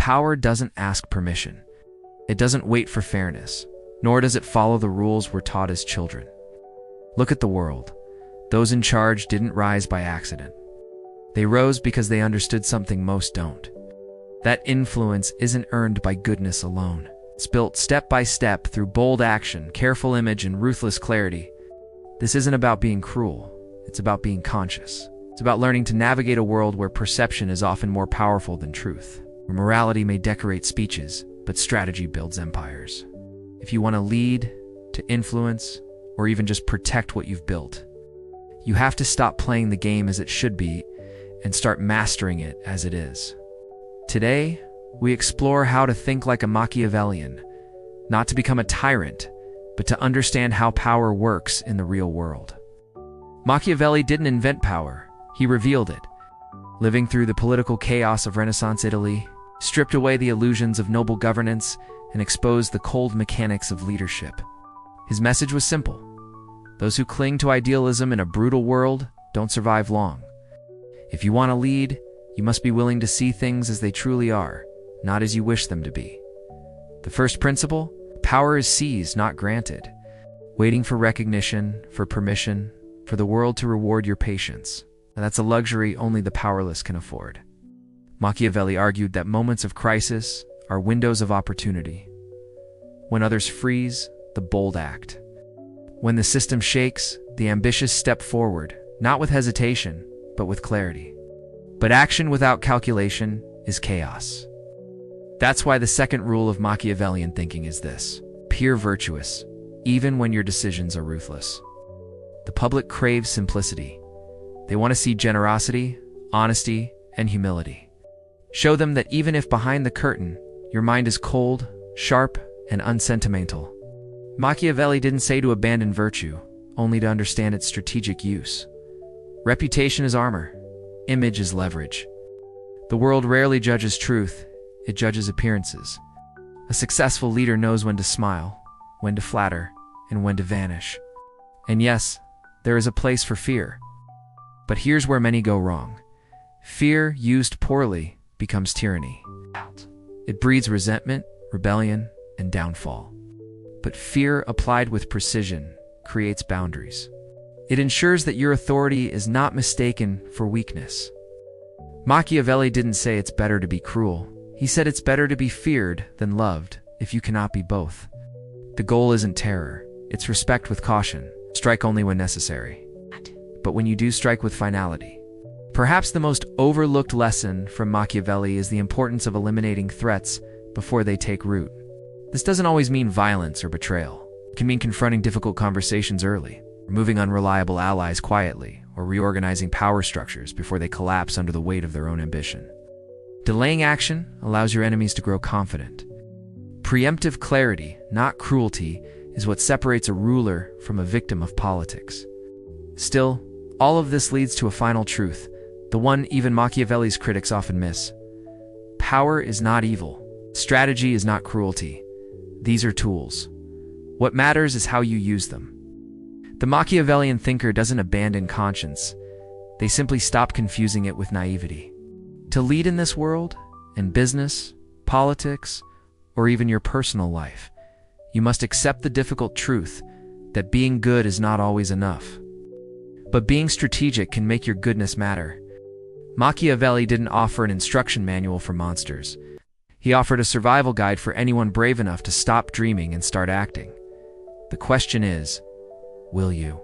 Power doesn't ask permission. It doesn't wait for fairness, nor does it follow the rules we're taught as children. Look at the world. Those in charge didn't rise by accident. They rose because they understood something most don't. That influence isn't earned by goodness alone. It's built step by step through bold action, careful image, and ruthless clarity. This isn't about being cruel. It's about being conscious. It's about learning to navigate a world where perception is often more powerful than truth, where morality may decorate speeches, but strategy builds empires. If you want to lead, to influence, or even just protect what you've built, you have to stop playing the game as it should be and start mastering it as it is. Today, we explore how to think like a Machiavellian, not to become a tyrant, but to understand how power works in the real world. Machiavelli didn't invent power, he revealed it. Living through the political chaos of Renaissance Italy, stripped away the illusions of noble governance, and exposed the cold mechanics of leadership. His message was simple. Those who cling to idealism in a brutal world don't survive long. If you want to lead, you must be willing to see things as they truly are, not as you wish them to be. The first principle: power is seized, not granted. Waiting for recognition, for permission, for the world to reward your patience. That's a luxury only the powerless can afford. Machiavelli argued that moments of crisis are windows of opportunity. When others freeze, the bold act. When the system shakes, the ambitious step forward, not with hesitation, but with clarity. But action without calculation is chaos. That's why the second rule of Machiavellian thinking is this: appear virtuous, even when your decisions are ruthless. The public craves simplicity. They want to see generosity, honesty, and humility. Show them that even if behind the curtain, your mind is cold, sharp, and unsentimental. Machiavelli didn't say to abandon virtue, only to understand its strategic use. Reputation is armor. Image is leverage. The world rarely judges truth, it judges appearances. A successful leader knows when to smile, when to flatter, and when to vanish. And yes, there is a place for fear. But here's where many go wrong. Fear used poorly becomes tyranny. It breeds resentment, rebellion, and downfall. But fear applied with precision creates boundaries. It ensures that your authority is not mistaken for weakness. Machiavelli didn't say it's better to be cruel. He said it's better to be feared than loved if you cannot be both. The goal isn't terror, it's respect with caution. Strike only when necessary. But when you do, strike with finality. Perhaps the most overlooked lesson from Machiavelli is the importance of eliminating threats before they take root. This doesn't always mean violence or betrayal. It can mean confronting difficult conversations early, removing unreliable allies quietly, or reorganizing power structures before they collapse under the weight of their own ambition. Delaying action allows your enemies to grow confident. Preemptive clarity, not cruelty, is what separates a ruler from a victim of politics. Still, all of this leads to a final truth, the one even Machiavelli's critics often miss. Power is not evil. Strategy is not cruelty. These are tools. What matters is how you use them. The Machiavellian thinker doesn't abandon conscience. They simply stop confusing it with naivety. To lead in this world, in business, politics, or even your personal life, you must accept the difficult truth that being good is not always enough. But being strategic can make your goodness matter. Machiavelli didn't offer an instruction manual for monsters. He offered a survival guide for anyone brave enough to stop dreaming and start acting. The question is, will you?